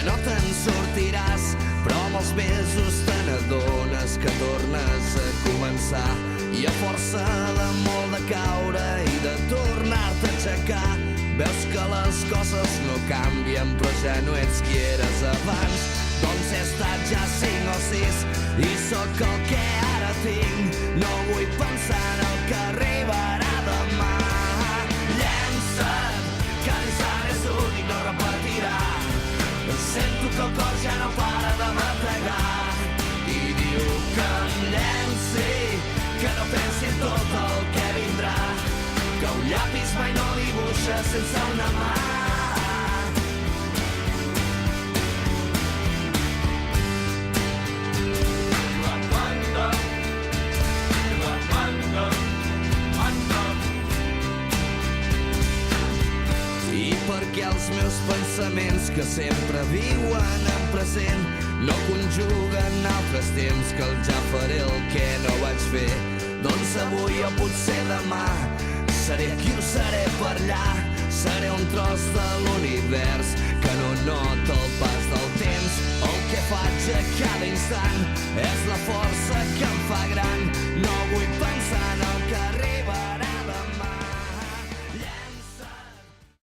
que no te'n sortiràs, però amb els mesos te n'adones que tornes a començar i a força de molt de caure i de tornar-te a aixecar veus que les coses no canvien però ja no ets qui eres abans. Doncs he estat ja 5 o 6 i sóc el que ara tinc, no vull pensar en el que arribarà demà. Llença't, que l'Islam és únic, no repetirà. Sento que el cor ja no para de bategar i diu que em llenci, que no pensi en tot el que vindrà, que un llapis mai no dibuixa sense una mà. I perquè els meus pensaments que sempre viuen en present no conjuguen altres temps que el ja faré el que no vaig fer, doncs avui o potser demà seré aquí o seré per allà, seré un tros de l'univers que no nota el pas del temps. El que faig a cada instant és la força